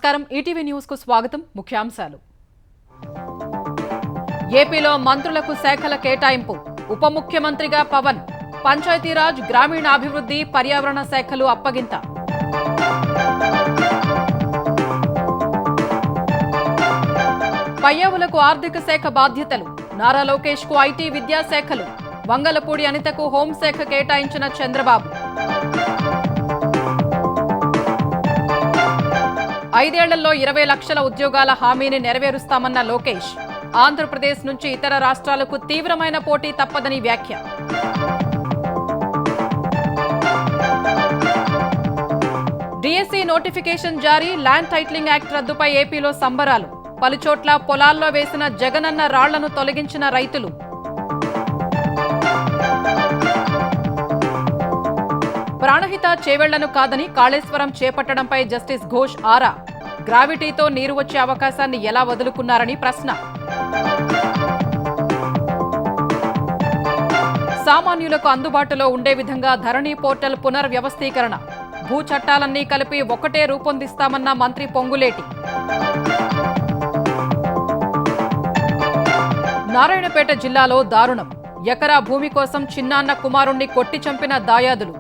నమస్కారం ETV news కు స్వాగతం ముఖ్యాంశాలు ఏపీలో మంత్రులకు శాఖల కేటాయింపు ఉప ముఖ్యమంత్రిగా పవన్ పంచాయతీరాజ్ గ్రామీణాభివృద్ధి పర్యావరణ శాఖలు అప్పగింత పయ్యావులకు ఆర్థిక శాఖ బాధ్యతలు నారా లోకేష్ కు ఐటీ విద్యాశాఖలు వంగలపూడి అనితకు హోంశాఖ కేటాయించిన చంద్రబాబు 5 ఏళ్లలో 20 లక్షల ఉద్యోగాల హామీని నెరవేరుస్తామన్న లోకేష్ ఆంధ్రప్రదేశ్ నుంచి ఇతర రాష్ట్రాలకు తీవ్రమైన పోటీ తప్పదని వ్యాఖ్య డిఎస్సి నోటిఫికేషన్ జారీ ల్యాండ్ టైటిలింగ్ యాక్ట్ రద్దుపై ఏపీలో సంబరాలు పలుచోట్ల పొలాల్లో వేసిన జగనన్న రాళ్లను తొలగించిన రైతులు ప్రాణహిత చేవెళ్లను కాదని కాళేశ్వరం చేపట్టడంపై జస్టిస్ ఘోష్ ఆరా గ్రావిటీతో నీరు వచ్చే అవకాశాన్ని ఎలా వదులుకున్నారని ప్రశ్న సామాన్యులకు అందుబాటులో ఉండే విధంగా ధరణి పోర్టల్ పునర్వ్యవస్థీకరణ భూ చట్టాలన్నీ కలిపి ఒకటే రూపొందిస్తామన్న మంత్రి పొంగులేటి నారాయణపేట జిల్లాలో దారుణం ఎకరా భూమి కోసం చిన్నాన్న కుమారుణ్ణి కొట్టి చంపిన దాయాదులు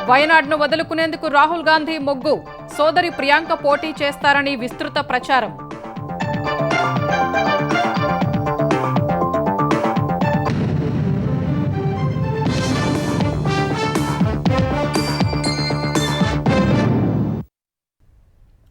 వయనాడ్ను వదులుకునేందుకు రాహుల్ గాంధీ మొగ్గు సోదరి ప్రియాంక పోటీ చేస్తారని విస్తృత ప్రచారం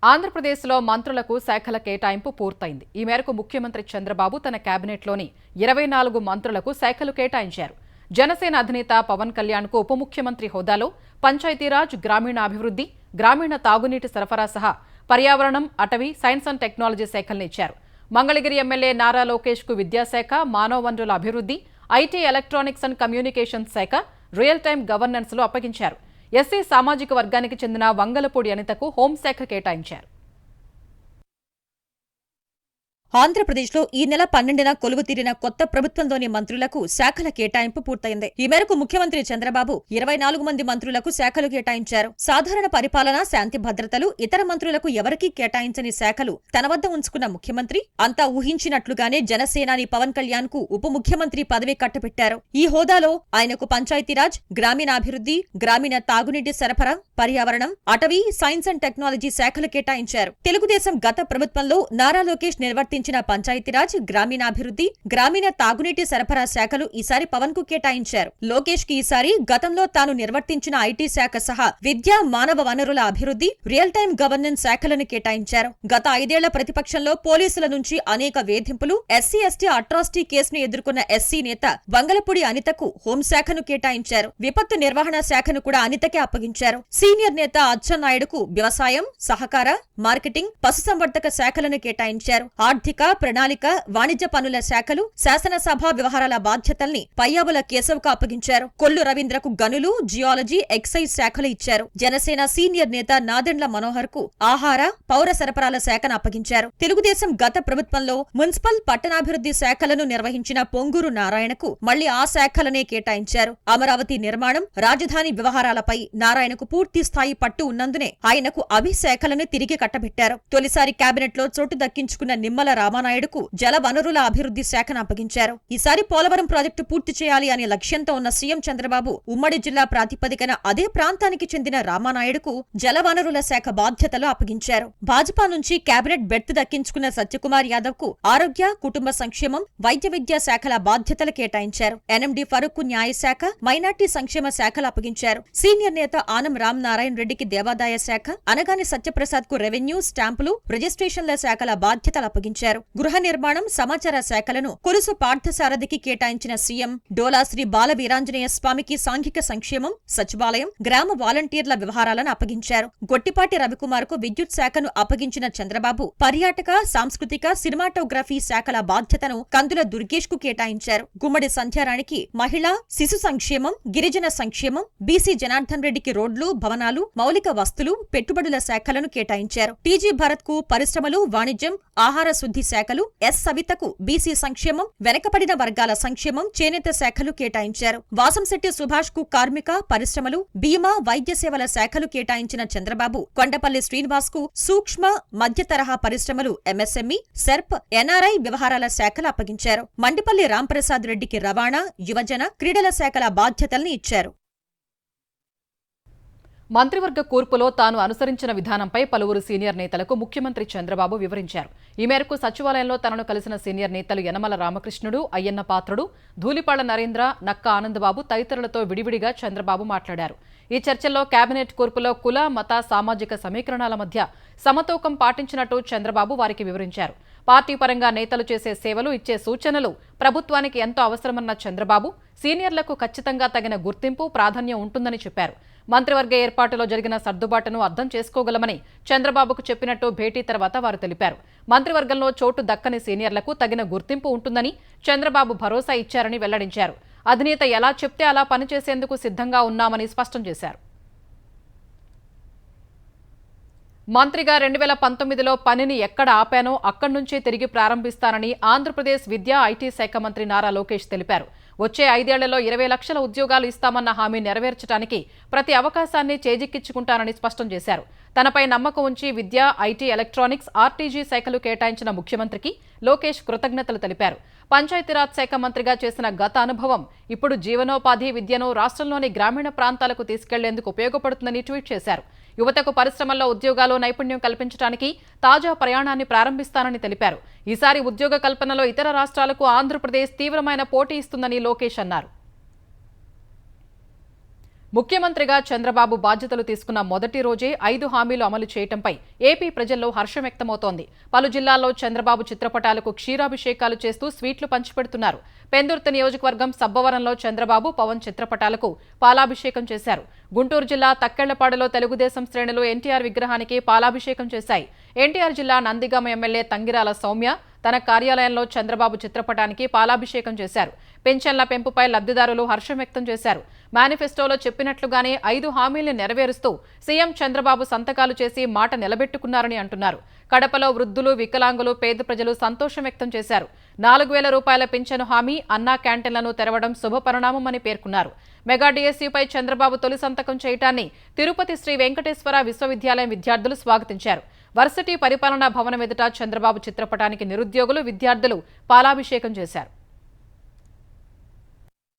ఆంధ్రప్రదేశ్లో మంత్రులకు శాఖల కేటాయింపు పూర్తయింది. ఈ మేరకు ముఖ్యమంత్రి చంద్రబాబు తన కేబినెట్లోని 24 మంత్రులకు శాఖలు కేటాయించారు. జనసేన అధినేత పవన్ కళ్యాణ్ కు ఉప ముఖ్యమంత్రి హోదాలో పంచాయతీరాజ్ గ్రామీణాభివృద్ధి గ్రామీణ తాగునీటి సరఫరా సహా పర్యావరణం అటవీ సైన్స్ అండ్ టెక్నాలజీ శాఖలను ఇచ్చారు. మంగళగిరి ఎమ్మెల్యే నారా లోకేష్ కు విద్యాశాఖ మానవ వనరుల అభివృద్ధి ఐటీ ఎలక్ట్రానిక్స్ అండ్ కమ్యూనికేషన్స్ శాఖ రియల్ టైమ్ గవర్నెన్స్ లో అప్పగించారు. ఎస్సీ సామాజిక వర్గానికి చెందిన వంగలపూడి అనితకు హోంశాఖ కేటాయించారు. ఆంధ్రప్రదేశ్లో ఈ నెల 12న కొలువు తీరిన కొత్త ప్రభుత్వంలోని మంత్రులకు శాఖల కేటాయింపు పూర్తయింది. ఈ మేరకు ముఖ్యమంత్రి చంద్రబాబు 24 మంది మంత్రులకు శాఖలు కేటాయించారు. సాధారణ పరిపాలన శాంతి భద్రతలు ఇతర మంత్రులకు ఎవరికీ కేటాయించని శాఖలు తన వద్ద ఉంచుకున్న ముఖ్యమంత్రి అంతా ఊహించినట్లుగానే జనసేనాని పవన్ కళ్యాణ్ కు ఉప ముఖ్యమంత్రి పదవి కట్టబెట్టారు. ఈ హోదాలో ఆయనకు పంచాయతీరాజ్ గ్రామీణాభివృద్ధి గ్రామీణ తాగునీటి సరఫరా పర్యావరణం అటవీ సైన్స్ అండ్ టెక్నాలజీ శాఖలు కేటాయించారు. తెలుగుదేశం గత ప్రభుత్వంలో నారా లోకేష్ నిర్వర్తించిన పంచాయతీరాజ్ గ్రామీణాభివృద్ధి గ్రామీణ తాగునీటి సరఫరా శాఖలు ఈసారి పవన్ కు కేటాయించారు. లోకేష్ కి ఈసారి గతంలో తాను నిర్వర్తించిన ఐటీ శాఖ సహా విద్యా మానవ వనరుల అభివృద్ధి రియల్ టైమ్ గవర్నెన్స్ శాఖలను కేటాయించారు. గత 5 ఏళ్ల ప్రతిపక్షంలో పోలీసుల నుంచి అనేక వేధింపులు ఎస్సీ ఎస్టీ అట్రాసిటీ కేసును ఎదుర్కొన్న ఎస్సీ నేత వంగలపూడి అనితకు హోంశాఖను కేటాయించారు. విపత్తు నిర్వహణ శాఖను కూడా అనితకే అప్పగించారు. సీనియర్ నేత అచ్చెన్నాయుడుకు వ్యవసాయం సహకార మార్కెటింగ్ పశుసంవర్ధక శాఖలను కేటాయించారు. ఆర్థిక ప్రణాళిక వాణిజ్య పనుల శాఖలు శాసనసభ వ్యవహారాల బాధ్యతల్ని పయ్యావుల కేశవ్కు అప్పగించారు. కొల్లు రవీంద్రకు గనులు జియాలజీ ఎక్సైజ్ శాఖలు ఇచ్చారు. జనసేన సీనియర్ నేత నాదెండ్ల మనోహర్ కు ఆహార పౌర సరఫరాల శాఖను అప్పగించారు. తెలుగుదేశం గత ప్రభుత్వంలో మున్సిపల్ పట్టణాభివృద్ధి శాఖలను నిర్వహించిన పొంగూరు నారాయణకు మళ్లీ ఆ శాఖలనే కేటాయించారు. అమరావతి నిర్మాణం రాజధాని వ్యవహారాలపై నారాయణకు పూర్తి స్థాయి పట్టు ఉన్నందునే ఆయనకు అభి శాఖలను తిరిగి కట్టబెట్టారు. తొలిసారి కేబినెట్ లో చోటు దక్కించుకున్న నిమ్మల రామానాయుడుకు జల వనరుల అభివృద్ధి శాఖను అప్పగించారు. ఈసారి పోలవరం ప్రాజెక్టు పూర్తి చేయాలి అనే లక్ష్యంతో ఉన్న సీఎం చంద్రబాబు ఉమ్మడి జిల్లా ప్రాతిపదికన అదే ప్రాంతానికి చెందిన రామానాయుడుకు జల వనరుల శాఖ బాధ్యతలు అప్పగించారు. భాజపా నుంచి కేబినెట్ బెర్త్ దక్కించుకున్న సత్యకుమార్ యాదవ్ కు ఆరోగ్య కుటుంబ సంక్షేమం వైద్య విద్యా శాఖల బాధ్యతలు కేటాయించారు. ఎన్ఎండి ఫరూక్ కు న్యాయశాఖ మైనార్టీ సంక్షేమ శాఖలు అప్పగించారు. సీనియర్ నేత ఆనం రామ్ నారాయణ రెడ్డికి దేవాదాయ శాఖ అనగాని సత్యప్రసాద్ కు రెవెన్యూ స్టాంపులు రిజిస్ట్రేషన్ల శాఖల బాధ్యతలు అప్పగించారు. గృహ నిర్మాణం సమాచార శాఖలను కొలుసు పార్థసారథికి కేటాయించిన సీఎం డోలా శ్రీ బాల వీరాంజనేయ స్వామికి సాంఘిక సంక్షేమం సచివాలయం గ్రామ వాలంటీర్ల వ్యవహారాలను అప్పగించారు. గొట్టిపాటి రవికుమార్ కు విద్యుత్ శాఖను అప్పగించిన చంద్రబాబు పర్యాటక సాంస్కృతిక సినిమాటోగ్రఫీ శాఖల బాధ్యతను కందుల దుర్గేష్ కు కేటాయించారు. గుమ్మడి సంధ్యారాణికి మహిళా శిశు సంక్షేమం గిరిజన సంక్షేమం బీసీ జనార్దన్ రెడ్డికి రోడ్లు భవనాలు మౌలిక వస్తులు పెట్టుబడుల శాఖలను కేటాయించారు. టీజీ భరత్ కు పరిశ్రమలు వాణిజ్యం ఆహార శుద్ధి అభివృద్ధి శాఖలు, ఎస్ సవితకు బీసీ సంక్షేమం, వెనకబడిన వర్గాల సంక్షేమం, చేనేత శాఖలు కేటాయించారు. వాసంశెట్టి సుభాష్ కు కార్మిక, పరిశ్రమలు, బీమా, వైద్య సేవల శాఖలు కేటాయించిన చంద్రబాబు కొండపల్లి శ్రీనివాస్ కు సూక్ష్మ, మధ్య తరహా పరిశ్రమలు, ఎంఎస్ఎంఈ, సెర్ప్, ఎన్ఆర్ఐ వ్యవహారాల శాఖలు అప్పగించారు. మండిపల్లి రాంప్రసాద్ రెడ్డికి రవాణా, యువజన, క్రీడల శాఖల బాధ్యతల్ని ఇచ్చారు. మంత్రివర్గ కూర్పులో తాను అనుసరించిన విధానంపై పలువురు సీనియర్ నేతలకు ముఖ్యమంత్రి చంద్రబాబు వివరించారు. ఈ మేరకు సచివాలయంలో తనను కలిసిన సీనియర్ నేతలు యనమల రామకృష్ణుడు, అయ్యన్న పాత్రుడు, ధూళిపాళ్ల నరేంద్ర, నక్క ఆనందబాబు తదితరులతో విడివిడిగా చంద్రబాబు మాట్లాడారు. ఈ చర్చల్లో కేబినెట్ కూర్పులో కుల, మత, సామాజిక సమీకరణాల మధ్య సమతూకం పాటించినట్టు చంద్రబాబు వారికి వివరించారు. పార్టీ పరంగా నేతలు చేసే సేవలు, ఇచ్చే సూచనలు ప్రభుత్వానికి ఎంతో అవసరమన్న చంద్రబాబు సీనియర్లకు ఖచ్చితంగా తగిన గుర్తింపు, ప్రాధాన్యం ఉంటుందని చెప్పారు. మంత్రివర్గ ఏర్పాటులో జరిగిన సర్దుబాటును అర్థం చేసుకోగలమని చంద్రబాబుకు చెప్పినట్టు భేటీ తర్వాత వారు తెలిపారు. మంత్రివర్గంలో చోటు దక్కని సీనియర్లకు తగిన గుర్తింపు ఉంటుందని చంద్రబాబు భరోసా ఇచ్చారని వెల్లడించారు. అధినేత ఎలా చెప్తే అలా పనిచేసేందుకు సిద్ధంగా ఉన్నామని స్పష్టం చేశారు. మంత్రిగా 2019లో పనిని ఎక్కడ ఆపానో అక్కడి నుంచే తిరిగి ప్రారంభిస్తానని ఆంధ్రప్రదేశ్ విద్యా, ఐటీ శాఖ మంత్రి నారా లోకేష్ తెలిపారు. వచ్చే 5 ఏళ్లలో 20 లక్షల ఉద్యోగాలు ఇస్తామన్న హామీ నెరవేర్చడానికి ప్రతి అవకాశాన్ని చేజిక్కించుకుంటానని స్పష్టం చేశారు. తనపై నమ్మకం ఉంచి విద్య, ఐటీ, ఎలక్ట్రానిక్స్, ఆర్టీజీ శాఖలు కేటాయించిన ముఖ్యమంత్రికి లోకేష్ కృతజ్ఞతలు తెలిపారు. పంచాయతీరాజ్ శాఖ మంత్రిగా చేసిన గత అనుభవం ఇప్పుడు జీవనోపాధి, విద్యను రాష్ట్రంలోని గ్రామీణ ప్రాంతాలకు తీసుకెళ్లేందుకు ఉపయోగపడుతుందని ట్వీట్ చేశారు. యువతకు పరిశ్రమల్లో ఉద్యోగాలు, నైపుణ్యం కల్పించడానికి తాజా ప్రయాణాన్ని ప్రారంభిస్తానని తెలిపారు. ఈసారి ఉద్యోగ కల్పనలో ఇతర రాష్ట్రాలకు ఆంధ్రప్రదేశ్ తీవ్రమైన పోటీ ఇస్తుందని లోకేష్ అన్నారు. ముఖ్యమంత్రిగా చంద్రబాబు బాధ్యతలు తీసుకున్న మొదటి రోజే 5 హామీలు అమలు చేయడంపై ఏపీ ప్రజల్లో హర్షం వ్యక్తమవుతోంది. పలు జిల్లాల్లో చంద్రబాబు చిత్రపటాలకు క్షీరాభిషేకాలు చేస్తూ స్వీట్లు పంచిపెడుతున్నారు. పెందుర్తి నియోజకవర్గం సబ్బవరంలో చంద్రబాబు, పవన్ చిత్రపటాలకు పాలాభిషేకం చేశారు. గుంటూరు జిల్లా తక్కెళ్లపాడులో తెలుగుదేశం శ్రేణులు ఎన్టీఆర్ విగ్రహానికి పాలాభిషేకం చేశాయి. ఎన్టీఆర్ జిల్లా నందిగామ ఎమ్మెల్యే తంగిరాల సౌమ్య తన కార్యాలయంలో చంద్రబాబు చిత్రపటానికి పాలాభిషేకం చేశారు. పెన్షన్ల పెంపుపై లబ్ధిదారులు హర్షం వ్యక్తం చేశారు. మేనిఫెస్టోలో చెప్పినట్లుగానే 5 హామీల్ని నెరవేరుస్తూ సీఎం చంద్రబాబు సంతకాలు చేసి మాట నిలబెట్టుకున్నారని అంటున్నారు. కడపలో వృద్ధులు, వికలాంగులు, పేద ప్రజలు సంతోషం వ్యక్తం చేశారు. 4,000 రూపాయల పింఛను హామీ, అన్నా క్యాంటీన్లను తెరవడం శుభపరిణామమని పేర్కొన్నారు. మెగా డిఎస్సీపై చంద్రబాబు తొలి సంతకం చేయటాన్ని తిరుపతి శ్రీ వెంకటేశ్వర విశ్వవిద్యాలయం విద్యార్థులు స్వాగతించారు. వర్సిటీ పరిపాలనా భవనం ఎదుట చంద్రబాబు చిత్రపటానికి నిరుద్యోగులు, విద్యార్థులు పాలాభిషేకం చేశారు.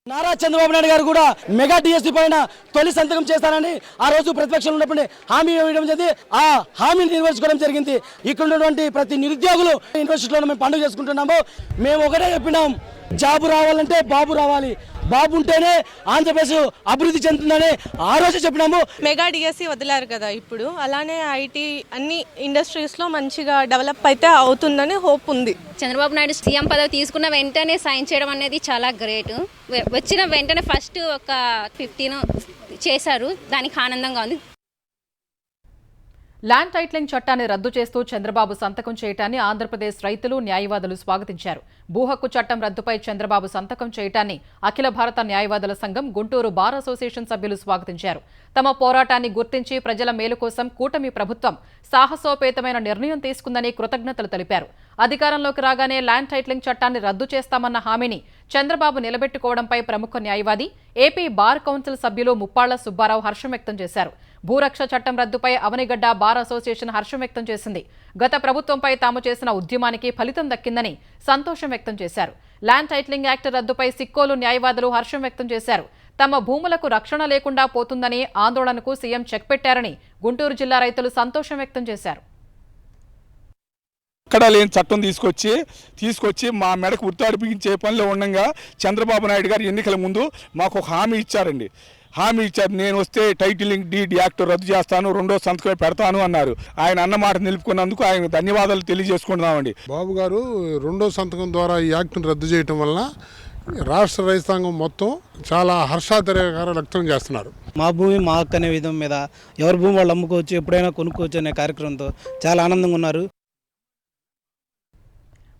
నారా చంద్రబాబు నాయుడు గారు కూడా మెగా డిఎస్సీ పైన తొలి సంతకం చేస్తానని ఆ రోజు ప్రతిపక్షంలో ఉన్నప్పుడు హామీ ఇవ్వడం జరిగింది. ఆ హామీని నెరవేర్చుకోవడం జరిగింది. ఇక్కడ ఉన్నటువంటి ప్రతి నిరుద్యోగులు యూనివర్సిటీలో మేము పండుగ చేసుకుంటున్నాము. మేము ఒకటే చెప్పినాం, జాబు రావాలంటే బాబు రావాలి, బాబు ఉంటేనే ఆంధ్రప్రదేశ్ అభివృద్ధి చెందుతుందని ఆ రోజు చెప్పినాము. మెగా డిఎస్సీ వదిలారు కదా, ఇప్పుడు అలానే ఐటీ అన్ని ఇండస్ట్రీస్లో మంచిగా డెవలప్ అయితే అవుతుందని హోప్ ఉంది. చంద్రబాబు నాయుడు సీఎం పదవి తీసుకున్న వెంటనే సైన్ చేయడం అనేది చాలా గ్రేట్. వచ్చిన వెంటనే ఫస్ట్ ఒక 15 చేశారు, దానికి ఆనందంగా ఉంది. ల్యాండ్ టైటిలింగ్ చట్టాన్ని రద్దు చేస్తూ చంద్రబాబు సంతకం చేయటాన్ని ఆంధ్రప్రదేశ్ రైతులు, న్యాయవాదులు స్వాగతించారు. భూహక్కు చట్టం రద్దుపై చంద్రబాబు సంతకం చేయటాన్ని అఖిల భారత న్యాయవాదుల సంఘం, గుంటూరు బార్ అసోసియేషన్ సభ్యులు స్వాగతించారు. తమ పోరాటాన్ని గుర్తించి ప్రజల మేలు కోసం కూటమి ప్రభుత్వం సాహసోపేతమైన నిర్ణయం తీసుకుందని కృతజ్ఞతలు తెలిపారు. అధికారంలోకి రాగానే ల్యాండ్ టైటిలింగ్ చట్టాన్ని రద్దు చేస్తామన్న హామీని చంద్రబాబు నిలబెట్టుకోవడంపై ప్రముఖ న్యాయవాది, ఏపీ బార్ కౌన్సిల్ సభ్యులు ముప్పాళ్ల సుబ్బారావు హర్షం వ్యక్తం చేశారు. భూరక్ష చట్టం రద్దుపై అవనిగడ్డ బార్ అసోసియేషన్ హర్షం వ్యక్తం చేసింది. గత ప్రభుత్వంపై తాము చేసిన ఉద్యమానికి ఫలితం దక్కిందని సంతోషం వ్యక్తం చేశారు. ల్యాండ్ టైటిలింగ్ యాక్ట్ రద్దుపై సిక్కోలు న్యాయవాదులు హర్షం వ్యక్తం చేశారు. తమ భూములకు రక్షణ లేకుండా పోతుందని ఆందోళనకు సీఎం చెక్ పెట్టారని గుంటూరు జిల్లా రైతులు సంతోషం వ్యక్తం చేశారు. ఎక్కడా లేని చట్టం తీసుకొచ్చి మా మెడకు ఉత్తాడిపించే పనిలో ఉండగా చంద్రబాబు నాయుడు గారు ఎన్నికల ముందు మాకు ఒక హామీ ఇచ్చారండి. నేను వస్తే టైటిలింగ్ డీడ్ యాక్ట్ రద్దు చేస్తాను, 2వ సంతకం పెడతాను అన్నారు. ఆయన అన్నమాట నిలుపుకున్నందుకు ఆయన ధన్యవాదాలు తెలియజేసుకుంటున్నామండి. బాబు గారు 2వ సంతకం ద్వారా ఈ యాక్ట్ను రద్దు చేయటం వలన రాష్ట్ర రైతాంగం మొత్తం చాలా హర్షాతిరేకాలు వ్యక్తం చేస్తున్నారు. మా భూమి మా హక్కు అనే విధం మీద ఎవరి భూమి వాళ్ళు అమ్ముకోవచ్చు, ఎప్పుడైనా కొనుక్కోవచ్చు అనే కార్యక్రమంతో చాలా ఆనందంగా ఉన్నారు.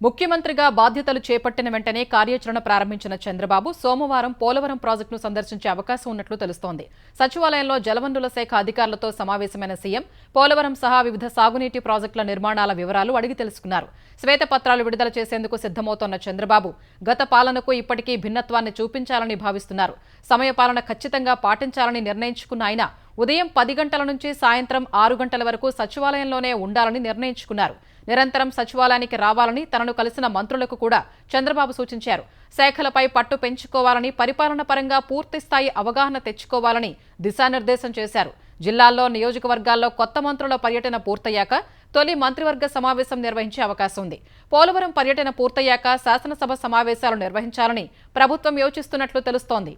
ముఖ్యమంత్రిగా బాధ్యతలు చేపట్టిన వెంటనే కార్యాచరణ ప్రారంభించిన చంద్రబాబు సోమవారం పోలవరం ప్రాజెక్టును సందర్శించే అవకాశం ఉన్నట్లు తెలుస్తోంది. సచివాలయంలో జలవనరుల శాఖ అధికారులతో సమావేశమైన సీఎం పోలవరం సహా వివిధ సాగునీటి ప్రాజెక్టుల నిర్మాణాల వివరాలు అడిగి తెలుసుకున్నారు. శ్వేతపత్రాలు విడుదల చేసేందుకు సిద్ధమవుతోన్న చంద్రబాబు గత పాలనకు ఇప్పటికీ భిన్నత్వాన్ని చూపించాలని భావిస్తున్నారు. సమయపాలన ఖచ్చితంగా పాటించాలని నిర్ణయించుకున్న ఆయన ఉదయం 10 గంటల నుంచి సాయంత్రం 6 గంటల వరకు సచివాలయంలోనే ఉండాలని నిర్ణయించుకున్నారు. నిరంతరం సచివాలయానికి రావాలని తనను కలిసిన మంత్రులకు కూడా చంద్రబాబు సూచించారు. శాఖలపై పట్టు పెంచుకోవాలని, పరిపాలన పరంగా పూర్తిస్థాయి అవగాహన తెచ్చుకోవాలని దిశానిర్దేశం చేశారు. జిల్లాల్లో, నియోజకవర్గాల్లో కొత్త మంత్రుల పర్యటన పూర్తయ్యాక తొలి మంత్రివర్గ సమావేశం నిర్వహించే అవకాశం ఉంది. పోలవరం పర్యటన పూర్తయ్యాక శాసనసభ సమావేశాలు నిర్వహించాలని ప్రభుత్వం యోచిస్తున్నట్లు తెలుస్తోంది.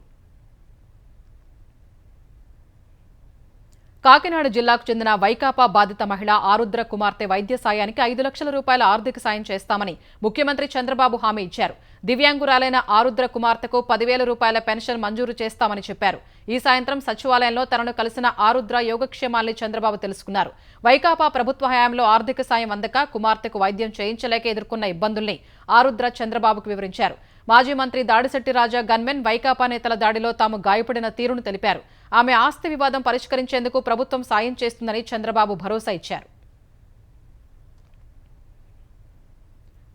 కాకినాడ జిల్లాకు చెందిన వైకాపా బాధిత మహిళ ఆరుద్ర కుమార్తె వైద్య సాయానికి 5 లక్షల రూపాయల ఆర్థిక సాయం చేస్తామని ముఖ్యమంత్రి చంద్రబాబు హామీ ఇచ్చారు. దివ్యాంగురాలైన ఆరుద్ర కుమార్తెకు 10,000 రూపాయల పెన్షన్ మంజూరు చేస్తామని చెప్పారు. ఈ సాయంత్రం సచివాలయంలో తనను కలిసిన ఆరుద్ర యోగక్షేమాల్ని చంద్రబాబు తెలుసుకున్నారు. వైకాపా ప్రభుత్వ హయాంలో ఆర్థిక సాయం అందక కుమార్తెకు వైద్యం చేయించలేక ఎదుర్కొన్న ఇబ్బందుల్ని ఆరుద్ర చంద్రబాబుకు వివరించారు. మాజీ మంత్రి దాడిశెట్టి రాజా గన్మెన్ వైకాపా నేతల దాడిలో తాము గాయపడిన తీరును తెలిపారు. ఆమె ఆస్తి వివాదం పరిష్కరించేందుకు ప్రభుత్వం సాయం చేస్తుందని చంద్రబాబు భరోసా ఇచ్చారు.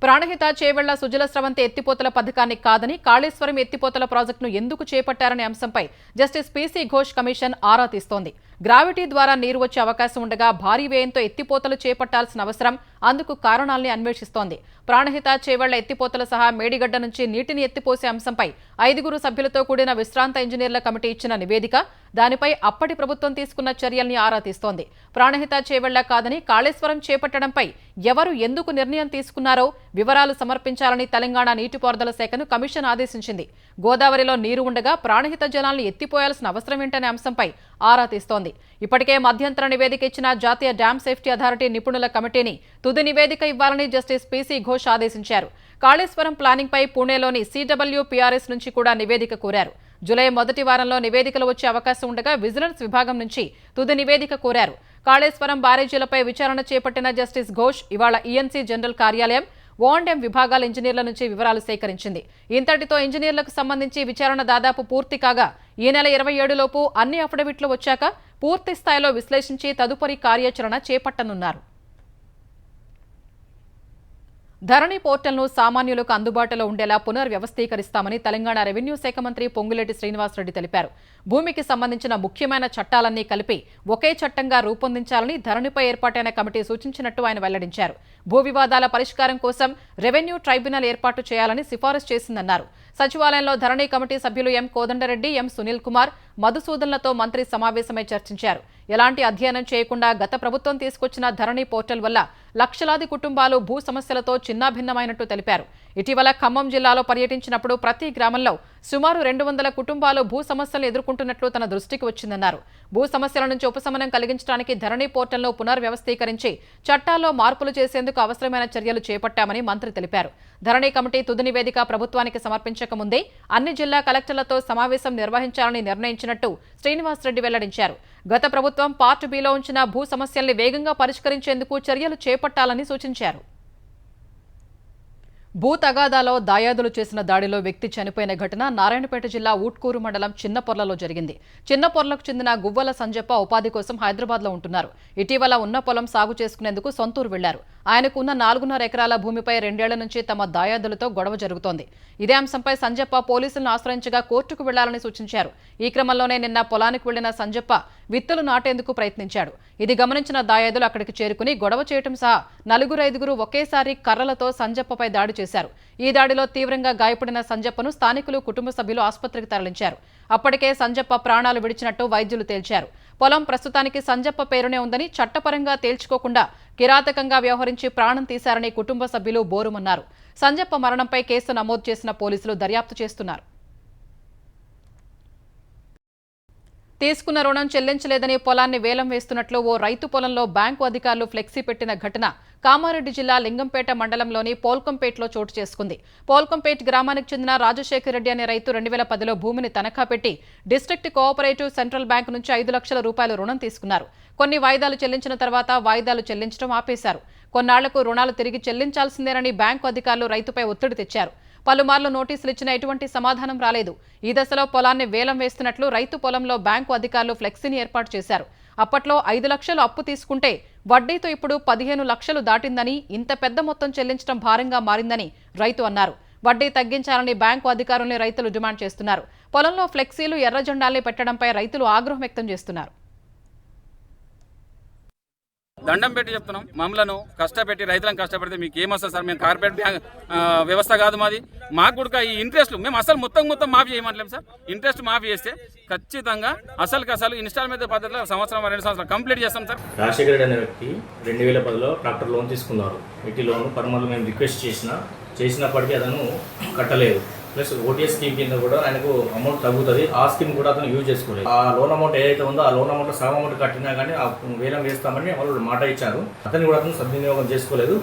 ప్రాణహిత చేవెళ్ల సుజల స్రవంతి ఎత్తిపోతల పథకాన్ని కాదని కాళేశ్వరం ఎత్తిపోతల ప్రాజెక్టును ఎందుకు చేపట్టారనే అంశంపై జస్టిస్ పీసీ ఘోష్ కమిషన్ ఆరా తీస్తోంది. గ్రావిటీ ద్వారా నీరు వచ్చే అవకాశం ఉండగా భారీ వ్యయంతో ఎత్తిపోతలు చేపట్టాల్సిన అవసరం, అందుకు కారణాల్ని అన్వేషిస్తోంది. ప్రాణహిత చేవెళ్ల ఎత్తిపోతల సహా మేడిగడ్డ నుంచి నీటిని ఎత్తిపోసే అంశంపై 5 సభ్యులతో కూడిన విశ్రాంత ఇంజనీర్ల కమిటీ ఇచ్చిన నివేదిక, దానిపై అప్పటి ప్రభుత్వం తీసుకున్న చర్యల్ని ఆరా తీస్తోంది. ప్రాణహిత చేవెళ్ల కాదని కాళేశ్వరం చేపట్టడంపై ఎవరు ఎందుకు నిర్ణయం తీసుకున్నారో వివరాలు సమర్పించాలని తెలంగాణ నీటిపారుదల శాఖను కమిషన్ ఆదేశించింది. గోదావరిలో నీరు ఉండగా ప్రాణహిత జలాల్ని ఎత్తిపోయాల్సిన అవసరం ఏంటనే అంశంపై ఆరా తీస్తోంది. ఇప్పటికే మధ్యంతర నివేదిక ఇచ్చిన జాతీయ డ్యామ్ సేఫ్టీ అథారిటీ నిపుణుల కమిటీని తుది నివేదిక ఇవ్వాలని జస్టిస్ పీసీ ఘోష్ ఆదేశించారు. కాళేశ్వరం ప్లానింగ్పై పూణేలోని CWPRS నుంచి కూడా నివేదిక కోరారు. జూలై మొదటి వారంలో నివేదికలు వచ్చే అవకాశం ఉండగా విజిలెన్స్ విభాగం నుంచి తుది నివేదిక కోరారు. కాళేశ్వరం బ్యారేజీలపై విచారణ చేపట్టిన జస్టిస్ ఘోష్ ఇవాళ ఈఎన్సీ జనరల్ కార్యాలయం, O&M విభాగాల ఇంజనీర్ల నుంచి వివరాలు సేకరించింది. ఇంతటితో ఇంజనీర్లకు సంబంధించి విచారణ దాదాపు పూర్తి కాగా ఈ నెల 27 లోపు అన్ని అఫిడవిట్లు వచ్చాక పూర్తి స్థాయిలో విశ్లేషించి తదుపరి కార్యాచరణ చేపట్టనున్నారు. ధరణి పోర్టల్ను సామాన్యులకు అందుబాటులో ఉండేలా పునర్వ్యవస్థీకరిస్తామని తెలంగాణ రెవెన్యూ శాఖ మంత్రి పొంగులేటి శ్రీనివాసరెడ్డి తెలిపారు. భూమికి సంబంధించిన ముఖ్యమైన చట్టాలన్నీ కలిపి ఒకే చట్టంగా రూపొందించాలని ధరణిపై ఏర్పాటైన కమిటీ సూచించినట్టు ఆయన వెల్లడించారు. భూ వివాదాల పరిష్కారం కోసం రెవెన్యూ ట్రైబ్యునల్ ఏర్పాటు చేయాలని సిఫారసు చేసిందన్నారు. సచివాలయంలో ధరణి కమిటీ సభ్యులు ఎం కోదండరెడ్డి, ఎం సునీల్ కుమార్, మధుసూదన్లతో మంత్రి సమావేశమై చర్చించారు. ఎలాంటి అధ్యయనం చేయకుండా గత ప్రభుత్వం తీసుకొచ్చిన ధరణి పోర్టల్ వల్ల లక్షలాది కుటుంబాలు భూ సమస్యలతో చిన్నాభిన్నమైనట్టు తెలిపారు. ఇటీవల ఖమ్మం జిల్లాలో పర్యటించినప్పుడు ప్రతి గ్రామంలో సుమారు 200 కుటుంబాలు భూ సమస్యలు ఎదుర్కొంటున్నట్లు తన దృష్టికి వచ్చిందన్నారు. భూ సమస్యల నుంచి ఉపశమనం కలిగించడానికి ధరణి పోర్టల్ను పునర్వ్యవస్థీకరించి చట్టాల్లో మార్పులు చేసేందుకు అవసరమైన చర్యలు చేపట్టామని మంత్రి తెలిపారు. ధరణి కమిటీ తుది నివేదిక ప్రభుత్వానికి సమర్పించక ముందే అన్ని జిల్లా కలెక్టర్లతో సమావేశం నిర్వహించాలని నిర్ణయించినట్టు శ్రీనివాసరెడ్డి వెల్లడించారు. గత ప్రభుత్వం పార్ట్ బిలో ఉంచిన భూ సమస్యల్ని వేగంగా పరిష్కరించేందుకు చర్యలు చేపట్టాలని సూచించారు. భూ తగాదాలో దాయాదులు చేసిన దాడిలో వ్యక్తి చనిపోయిన ఘటన నారాయణపేట జిల్లా ఊట్కూరు మండలం చిన్నపొర్లలో జరిగింది. చిన్నపొర్లకు చెందిన గువ్వల సంజప్ప ఉపాధి కోసం హైదరాబాద్లో ఉంటున్నారు. ఇటీవల ఉన్న పొలం సాగు చేసుకునేందుకు సొంతూరు వెళ్లారు. ఆయనకు ఉన్న 4.5 ఎకరాల భూమిపై 2 ఏళ్ల నుంచి తమ దాయాదులతో గొడవ జరుగుతోంది. ఇదే అంశంపై సంజప్ప పోలీసులను ఆశ్రయించగా కోర్టుకు వెళ్లాలని సూచించారు. ఈ క్రమంలోనే నిన్న పొలానికి వెళ్లిన సంజప్ప విత్తులు నాటేందుకు ప్రయత్నించాడు. ఇది గమనించిన దాయాదులు అక్కడికి చేరుకుని గొడవ చేయటం సహా 4-5 ఒకేసారి కర్రలతో సంజప్పపై దాడి చేశారు. ఈ దాడిలో తీవ్రంగా గాయపడిన సంజప్పను స్థానికులు, కుటుంబ సభ్యులు ఆసుపత్రికి తరలించారు. అప్పటికే సంజప్ప ప్రాణాలు విడిచినట్టు వైద్యులు తేల్చారు. పొలం ప్రస్తుతానికి సంజప్ప పేరునే ఉందని, చట్టపరంగా తేల్చుకోకుండా కిరాతకంగా వ్యవహరించి ప్రాణం తీశారని కుటుంబ సభ్యులు బోరుమన్నారు. సంజప్ప మరణంపై కేసు నమోదు చేసిన పోలీసులు దర్యాప్తు చేస్తున్నారు. తీసుకున్న రుణం చెల్లించలేదని పొలాన్ని వేలం వేస్తున్నట్లు ఓ రైతు పొలంలో బ్యాంకు అధికారులు ఫ్లెక్సీ పెట్టిన ఘటన కామారెడ్డి జిల్లా లింగంపేట మండలంలోని పోల్కంపేటలో చోటు చేసుకుంది. పోల్కంపేట్ గ్రామానికి చెందిన రాజశేఖర్ రెడ్డి అనే రైతు 2010లో భూమిని తనఖా పెట్టి డిస్ట్రిక్ట్ కోఆపరేటివ్ సెంట్రల్ బ్యాంకు నుంచి 5 లక్షల రూపాయలు రుణం తీసుకున్నారు. కొన్ని వాయిదాలు చెల్లించిన తర్వాత వాయిదాలు చెల్లించడం ఆపేశారు. కొన్నాళ్లకు రుణాలు తిరిగి చెల్లించాల్సిందేనని బ్యాంకు అధికారులు రైతుపై ఒత్తిడి తెచ్చారు. పలుమార్లు నోటీసులు ఇచ్చినా ఎటువంటి సమాధానం రాలేదు. ఈ దశలో పొలాన్ని వేలం వేస్తున్నట్లు రైతు పొలంలో బ్యాంకు అధికారులు ఫ్లెక్సీని ఏర్పాటు చేశారు. అప్పట్లో 5 లక్షలు అప్పు తీసుకుంటే వడ్డీతో ఇప్పుడు 15 లక్షలు దాటిందని, ఇంత పెద్ద మొత్తం చెల్లించడం భారంగా మారిందని రైతు అన్నారు. వడ్డీ తగ్గించాలని బ్యాంకు అధికారుల్ని రైతులు డిమాండ్ చేస్తున్నారు. పొలంలో ఫ్లెక్సీలు, ఎర్ర జెండాల్ని పెట్టడంపై రైతులు ఆగ్రహం వ్యక్తం చేస్తున్నారు. దండం పెట్టి చెప్తున్నాం, మమ్మలను కష్టపెట్టి రైతులను కష్టపెడితే మీకు ఏమొస్తుంది సార్? మేము కార్పొరేట్ బ్యాంక్ వ్యవస్థ కాదు మాది. మాకు కూడా ఈ ఇంట్రెస్ట్లు మేము అసలు మొత్తం మాఫీ చేయమంటలేము సార్. ఇంట్రెస్ట్ మాఫీ చేస్తే ఖచ్చితంగా అసలు ఇన్స్టాల్మెంట్ పద్ధతిలో సంవత్సరం 2 సంవత్సరాలు కంప్లీట్ చేస్తాం సార్. రాజశేఖర్ రెడ్డి అనే వ్యక్తి 2010లో ట్రాక్టర్ లోన్ తీసుకున్నారు. ఇటీ లోన్ పర్మనెంట్ మేము రిక్వెస్ట్ చేసినప్పటికీ అతను కట్టలేదు. ప్లస్ ఓటీఎస్ స్కీమ్ కింద కూడా ఆయనకు అమౌంట్ తగ్గుతుంది. ఆ స్కీమ్ కూడా అతను యూజ్ చేసుకోలేదు. ఆ లోన్ అమౌంట్ ఏదైతే ఉందో ఆ లోన్ అమౌంట్ సగం అమౌంట్ కట్టినా కానీ వేలం వేస్తామని వాళ్ళు మాట ఇచ్చారు. అతన్ని కూడా అతను సద్వినియోగం చేసుకోలేదు.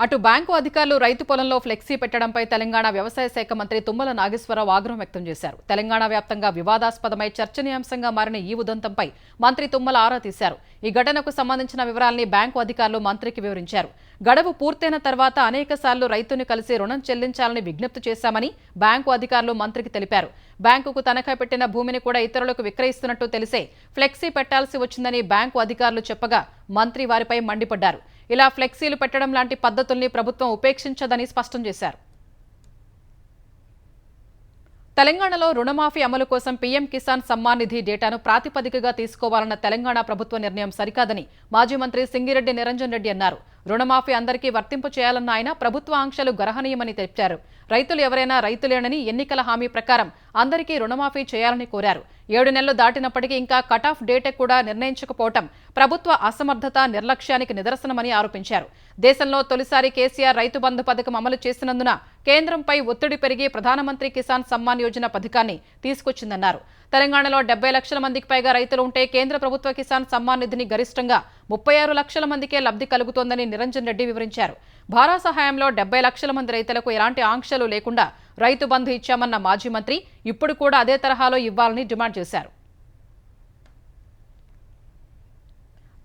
అటు బ్యాంకు అధికారులు రైతు పొలంలో ఫ్లెక్సీ పెట్టడంపై తెలంగాణ వ్యవసాయ శాఖ మంత్రి తుమ్మల నాగేశ్వరరావు ఆగ్రహం వ్యక్తం చేశారు. తెలంగాణ వ్యాప్తంగా వివాదాస్పదమై చర్చనీయాంశంగా మారిన ఈ ఉదంతంపై మంత్రి తుమ్మల ఆరా తీశారు. ఈ ఘటనకు సంబంధించిన వివరాల్ని బ్యాంకు అధికారులు మంత్రికి వివరించారు. గడువు పూర్తయిన తర్వాత అనేకసార్లు రైతుని కలిసి రుణం చెల్లించాలని విజ్ఞప్తి చేశామని బ్యాంకు అధికారులు మంత్రికి తెలిపారు. బ్యాంకుకు తనఖా పెట్టిన భూమిని కూడా ఇతరులకు విక్రయిస్తున్నట్టు తెలిసే ఫ్లెక్సీ పెట్టాల్సి వచ్చిందని బ్యాంకు అధికారులు చెప్పగా మంత్రి వారిపై మండిపడ్డారు. ఇలా ఫ్లెక్సీలు పెట్టడం లాంటి పద్ధతుల్ని ప్రభుత్వం ఉపేక్షించదని స్పష్టం చేశారు. తెలంగాణలో రుణమాఫీ అమలు కోసం పీఎం కిసాన్ సమ్మాన్ నిధి డేటాను ప్రాతిపదికగా తీసుకోవాలన్న తెలంగాణ ప్రభుత్వ నిర్ణయం సరికాదని మాజీ మంత్రి సింగిరెడ్డి నిరంజన్ రెడ్డి అన్నారు. రుణమాఫీ అందరికీ వర్తింపు చేయాలన్న ఆయన ప్రభుత్వ ఆంక్షలు గర్హనీయమని తెలిపారు. రైతులు ఎవరైనా రైతులేనని ఎన్నికల హామీ ప్రకారం అందరికీ రుణమాఫీ చేయాలని కోరారు. 7 నెలలు దాటినప్పటికీ ఇంకా కట్ ఆఫ్ డేట్ కూడా నిర్ణయించకపోవడం ప్రభుత్వ అసమర్థత, నిర్లక్ష్యానికి నిదర్శనమని ఆరోపించారు. దేశంలో తొలిసారి కేసీఆర్ రైతు బంధు పథకం అమలు చేసినందున కేంద్రంపై ఒత్తిడి పెరిగి ప్రధానమంత్రి కిసాన్ సమ్మాన్ యోజన పథకాన్ని తీసుకొచ్చిందన్నారు. తెలంగాణలో 70 లక్షల మందికి పైగా రైతులు ఉంటే కేంద్ర ప్రభుత్వ కిసాన్ సమ్మాన్ నిధిని గరిష్టంగా 36 లక్షల మందికే లబ్ధి కలుగుతోందని నిరంజన్ రెడ్డి వివరించారు. భారా సహాయంలో 70 లక్షల మంది రైతులకు ఎలాంటి ఆంక్షలు లేకుండా రైతు బంధు ఇచ్చామన్న మాజీ మంత్రి ఇప్పుడు కూడా అదే తరహాలో ఇవ్వాలని డిమాండ్ చేశారు.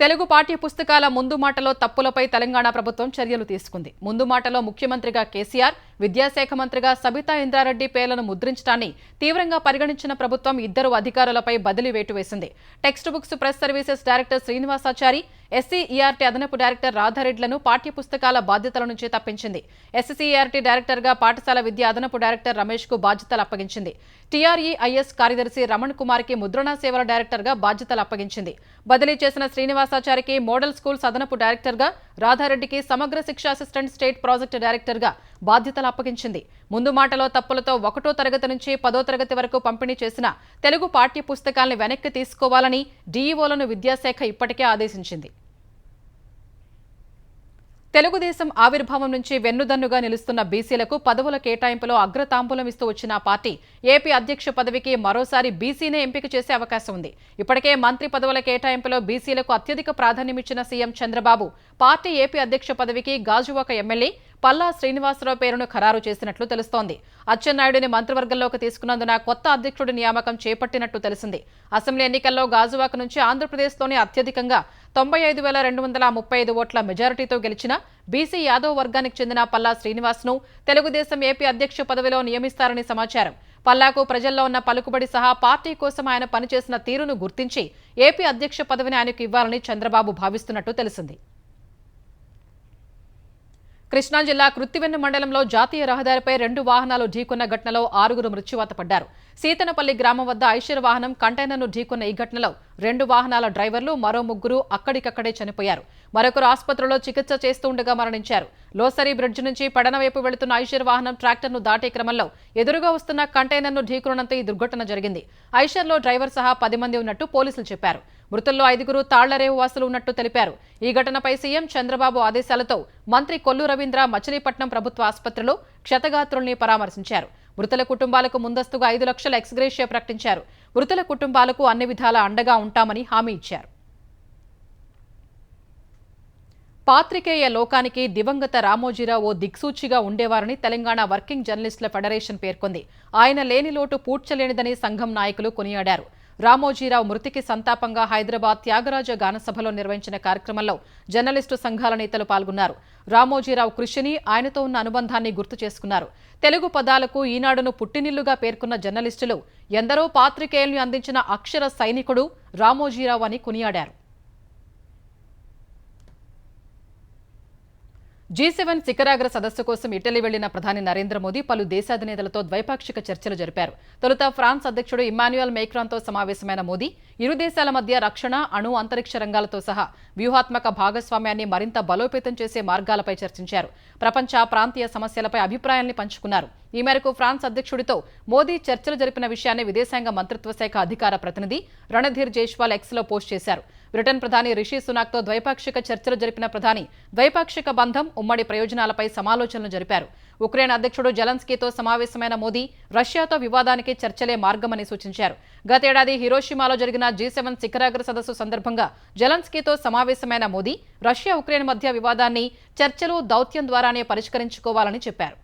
తెలుగు పాఠ్య పుస్తకాల ముందు మాటలో తప్పులపై తెలంగాణ ప్రభుత్వం చర్యలు తీసుకుంది. ముందు మాటలో ముఖ్యమంత్రిగా కేసీఆర్, విద్యాశాఖ మంత్రిగా సబితా ఇంద్రారెడ్డి పేర్లను ముద్రించడాన్ని తీవ్రంగా పరిగణించిన ప్రభుత్వం 2 అధికారులపై బదిలీ వేటు వేసింది. Text books press services director Srinivasachari, SCERT అదనపు డైరెక్టర్ రాధారెడ్డిలను పాఠ్య పుస్తకాల బాధ్యతల నుంచి తప్పించింది. ఎస్సీఈఆర్టీ డైరెక్టర్గా పాఠశాల విద్య అదనపు డైరెక్టర్ రమేష్ కు బాధ్యతలు అప్పగించింది. టీఆర్ఈఐఎస్ కార్యదర్శి రమణ్ కుమార్ కి ముద్రణా సేవల డైరెక్టర్గా బాధ్యతలు అప్పగించింది. బదిలీ చేసిన శ్రీనివాసాచారికి మోడల్ స్కూల్స్ అదనపు డైరెక్టర్గా, రాధారెడ్డికి సమగ్ర శిక్ష అసిస్టెంట్ స్టేట్ ప్రాజెక్టు డైరెక్టర్గా బాధ్యతలు అప్పగించింది. ముందు మాటలో తప్పులతో 1వ తరగతి నుంచి 10వ తరగతి వరకు పంపిణీ చేసిన తెలుగు పాఠ్య పుస్తకాలను వెనక్కి తీసుకోవాలని డీఈఓలను విద్యాశాఖ ఇప్పటికే ఆదేశించింది. తెలుగుదేశం ఆవిర్భావం నుంచి వెన్నుదన్నుగా నిలుస్తున్న బీసీలకు పదవుల కేటాయింపులో అగ్రతాంబూలం ఇస్తూ వచ్చిన పార్టీ ఏపీ అధ్యక్ష పదవికి మరోసారి బీసీనే ఎంపిక చేసే అవకాశం ఉంది. ఇప్పటికే మంత్రి పదవుల కేటాయింపులో బీసీలకు అత్యధిక ప్రాధాన్యమిచ్చిన సీఎం చంద్రబాబు పార్టీ ఏపీ అధ్యక్ష పదవికి గాజువాక ఎమ్మెల్యే పల్లా శ్రీనివాసరావు పేరును ఖరారు చేసినట్లు తెలుస్తోంది. అచ్చెన్నాయుడిని మంత్రివర్గంలోకి తీసుకున్నందున కొత్త అధ్యక్షుడి నియామకం చేపట్టినట్టు తెలిసింది. అసెంబ్లీ ఎన్నికల్లో గాజువాక నుంచి ఆంధ్రప్రదేశ్లోనే అత్యధికంగా 95,235 ఓట్ల మెజారిటీతో గెలిచిన బీసీ యాదవ్ వర్గానికి చెందిన పల్లా శ్రీనివాస్ను తెలుగుదేశం ఏపీ అధ్యక్ష పదవిలో నియమిస్తారని సమాచారం. పల్లాకు ప్రజల్లో ఉన్న పలుకుబడి సహా పార్టీ కోసం ఆయన పనిచేసిన తీరును గుర్తించి ఏపీ అధ్యక్ష పదవిని ఆయనకు ఇవ్వాలని చంద్రబాబు భావిస్తున్నట్టు తెలిసింది. కృష్ణా జిల్లా కృత్తివెన్ను మండలంలో జాతీయ రహదారిపై 2 వాహనాలు ఢీకొన్న ఘటనలో 6 మృత్యువాత పడ్డారు. సీతనపల్లి గ్రామం వద్ద ఐషర్ వాహనం కంటైనర్ను ఢీకొన్న ఈ ఘటనలో 2 వాహనాల డ్రైవర్లు, మరో 3 అక్కడికక్కడే చనిపోయారు. మరొకరు ఆసుపత్రిలో చికిత్స చేస్తూ ఉండగా మరణించారు. లోసరి బ్రిడ్జ్ నుంచి పడన వైపు వెళుతున్న ఐషర్ వాహనం ట్రాక్టర్ను దాటే క్రమంలో ఎదురుగా వస్తున్న కంటైనర్ను ఢీకొనడంతో ఈ దుర్ఘటన జరిగింది. ఐషర్లో డ్రైవర్ సహా 10 మంది ఉన్నట్టు పోలీసులు చెప్పారు. మృతుల్లో 5 తాళ్లరేవు వాసులు ఉన్నట్టు తెలిపారు. ఈ ఘటనపై సీఎం చంద్రబాబు ఆదేశాలతో మంత్రి కొల్లు రవీంద్ర మచిలీపట్నం ప్రభుత్వ ఆసుపత్రిలో క్షతగాత్రుల్ని పరామర్శించారు. మృతుల కుటుంబాలకు ముందస్తుగా 5 లక్షల ఎక్స్గ్రేషియా ప్రకటించారు. మృతుల కుటుంబాలకు అన్ని విధాలా అండగా ఉంటామని హామీ ఇచ్చారు. పాత్రికేయ లోకానికి దివంగత రామోజీరావు ఓ దిక్సూచిగా ఉండేవారని తెలంగాణ వర్కింగ్ జర్నలిస్టుల ఫెడరేషన్ పేర్కొంది. ఆయన లేని లోటు పూడ్చలేనిదని సంఘం నాయకులు కొనియాడారు. రామోజీరావు మృతికి సంతాపంగా హైదరాబాద్ త్యాగరాజ గానసభలో నిర్వహించిన కార్యక్రమంలో జర్నలిస్టు సంఘాల నేతలు పాల్గొన్నారు. రామోజీరావు కృషిని, ఆయనతో ఉన్న అనుబంధాన్ని గుర్తు చేసుకున్నారు. తెలుగు పదాలకు ఈనాడును పుట్టినిల్లుగా పేర్కొన్న జర్నలిస్టులు ఎందరో పాత్రికేయుల్ని అందించిన అక్షర సైనికుడు రామోజీరావు అని కొనియాడారు. G7 శిఖరాగ్ర సదస్సు కోసం ఇటలీ వెళ్లిన ప్రధాని నరేంద్ర మోదీ పలు దేశాధినేతలతో ద్వైపాక్షిక చర్చలు జరిపారు. తొలుత ఫ్రాన్స్ అధ్యక్షుడు ఇమ్మాన్యుయల్ మేక్రాన్తో సమావేశమైన మోదీ ఇరు దేశాల మధ్య రక్షణ, అణు, అంతరిక్ష రంగాలతో సహా వ్యూహాత్మక భాగస్వామ్యాన్ని మరింత బలోపేతం చేసే మార్గాలపై చర్చించారు. ప్రపంచ, ప్రాంతీయ సమస్యలపై అభిప్రాయాల్ని పంచుకున్నారు. ఈ మేరకు ఫ్రాన్స్ అధ్యక్షుడితో మోదీ చర్చలు జరిపిన విషయాన్ని విదేశాంగ మంత్రిత్వ శాఖ అధికార ప్రతినిధి రణధీర్ జైస్వాల్ ఎక్స్లో పోస్ట్ చేశారు. బ్రిటన్ ప్రధాని రిషి సునాక్తో ద్వైపాక్షిక చర్చలు జరిపిన ప్రధాని ద్వైపాక్షిక బంధం, ఉమ్మడి ప్రయోజనాలపై సమాలోచనలు జరిపారు. ఉక్రెయిన్ అధ్యక్షుడు జెలెన్స్కీతో సమావేశమైన మోదీ రష్యాతో వివాదానికి చర్చలే మార్గమని సూచించారు. గతేడాది హిరోషిమాలో జరిగిన G7 శిఖరాగ్ర సదస్సు సందర్భంగా జెలెన్స్కీతో సమావేశమైన మోదీ రష్యా, ఉక్రెయిన్ మధ్య వివాదాన్ని చర్చలు, దౌత్యం ద్వారానే పరిష్కరించుకోవాలని చెప్పారు.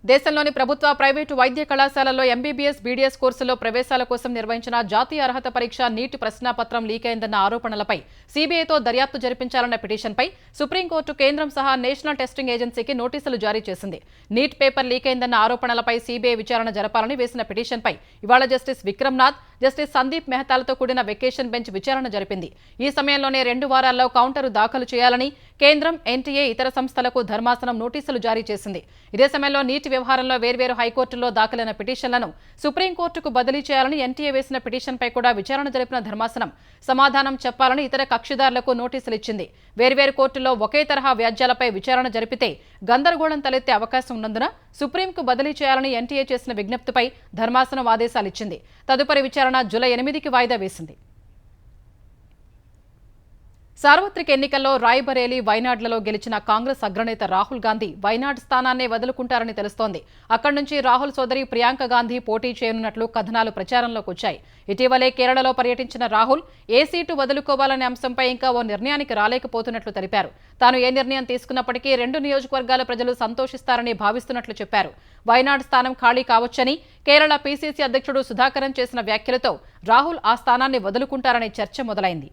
దేశంలోని ప్రభుత్వ, ప్రైవేటు వైద్య కళాశాలల్లో ఎంబీబీఎస్, బీడీఎస్ కోర్సుల్లో ప్రవేశాల కోసం నిర్వహించిన జాతీయ అర్హత పరీక్ష నీట్ ప్రశ్నాపత్రం లీక్ అయిందన్న ఆరోపణలపై సీబీఐతో దర్యాప్తు జరిపించాలన్న పిటిషన్పై సుప్రీంకోర్టు కేంద్రం సహా నేషనల్ టెస్టింగ్ ఏజెన్సీకి నోటీసులు జారీ చేసింది. నీట్ పేపర్ లీక్ అయిందన్న ఆరోపణలపై సీబీఐ విచారణ జరపాలని వేసిన పిటిషన్పై ఇవాళ జస్టిస్ విక్రమ్నాథ్, జస్టిస్ సందీప్ మెహతాలతో కూడిన వెకేషన్ బెంచ్ విచారణ జరిపింది. ఈ సమయంలోనే 2 వారాల్లో కౌంటరు దాఖలు చేయాలని కేంద్రం, ఎన్టీఏ, ఇతర సంస్థలకు ధర్మాసనం నోటీసులు జారీ చేసింది. ఇదే సమయంలో నీటి వ్యవహారంలో వేర్వేరు హైకోర్టుల్లో దాఖలైన పిటిషన్లను సుప్రీంకోర్టుకు బదిలీ చేయాలని ఎన్టీఏ వేసిన పిటిషన్పై కూడా విచారణ జరిపిన ధర్మాసనం సమాధానం చెప్పాలని ఇతర కక్షిదారులకు నోటీసులు ఇచ్చింది. వేర్వేరు కోర్టుల్లో ఒకే తరహా వ్యాజ్యాలపై విచారణ జరిపితే గందరగోళం తలెత్తే అవకాశం ఉన్నందున సుప్రీంకు బదిలీ చేయాలని ఎన్టీఏ చేసిన విజ్ఞప్తిపై ధర్మాసనం ఆదేశాలిచ్చింది. తదుపరి విచారణ జూలై 8కి వాయిదా వేసింది. సార్వత్రిక ఎన్నికల్లో రాయ్బరేలీ, వైనాడ్లలో గెలిచిన కాంగ్రెస్ అగ్రనేత రాహుల్ గాంధీ వైనాడ్ స్థానాన్నే వదులుకుంటారని తెలుస్తోంది. అక్కడి నుంచి రాహుల్ సోదరి ప్రియాంక గాంధీ పోటీ చేయనున్నట్లు కథనాలు ప్రచారంలోకి వచ్చాయి. ఇటీవలే కేరళలో పర్యటించిన రాహుల్ ఏ సీటు వదులుకోవాలనే అంశంపై ఇంకా ఓ నిర్ణయానికి రాలేకపోతున్నట్లు తెలిపారు. తాను ఏ నిర్ణయం తీసుకున్నప్పటికీ 2 నియోజకవర్గాల ప్రజలు సంతోషిస్తారని భావిస్తున్నట్లు చెప్పారు. వైనాడ్ స్థానం ఖాళీ కావచ్చని కేరళ పీసీసీ అధ్యక్షుడు సుధాకరన్ చేసిన వ్యాఖ్యలతో రాహుల్ ఆ స్థానాన్ని వదులుకుంటారనే చర్చ మొదలైంది.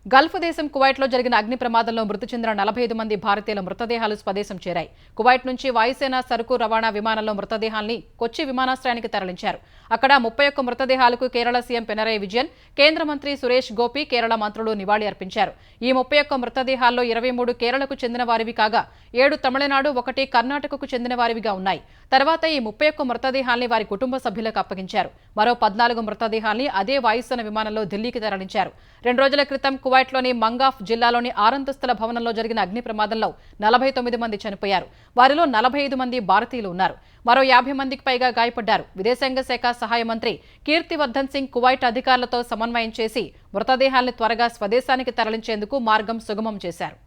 గల్ఫ్ దేశం కువైట్లో జరిగిన అగ్ని ప్రమాదంలో మృతి చెందిన 45 మంది భారతీయుల మృతదేహాలు స్వదేశం చేరాయి. కువైట్ నుంచి వాయుసేన సరుకు రవాణా విమానంలో మృతదేహాల్ని కొచ్చి విమానాశ్రయానికి తరలించారు. అక్కడ 31 మృతదేహాలకు కేరళ సీఎం పినరయి విజయన్, కేంద్ర మంత్రి సురేష్ గోపి, కేరళ మంత్రులు నివాళి అర్పించారు. ఈ 31 మృతదేహాల్లో 23 కేరళకు చెందిన వారివి కాగా 7 తమిళనాడు, 1 కర్ణాటకకు చెందిన వారివిగా ఉన్నాయి. తర్వాత ఈ 31 మృతదేహాల్ని వారి కుటుంబ సభ్యులకు అప్పగించారు. మరో 14 మృతదేహాల్ని అదే వాయుసేన విమానంలో ఢిల్లీకి తరలించారు. 2 రోజుల క్రితం కువైట్లోని మంగాఫ్ జిల్లాలోని 6 అంతస్తుల భవనంలో జరిగిన అగ్ని ప్రమాదంలో 49 మంది చనిపోయారు. వారిలో 45 మంది భారతీయులు ఉన్నారు. మరో 50 మందికి పైగా గాయపడ్డారు. విదేశాంగ శాఖ సహాయ మంత్రి కీర్తివర్ధన్ సింగ్ కువైట్ అధికారులతో సమన్వయం చేసి మృతదేహాల్ని త్వరగా స్వదేశానికి తరలించేందుకు మార్గం సుగమం చేశారు.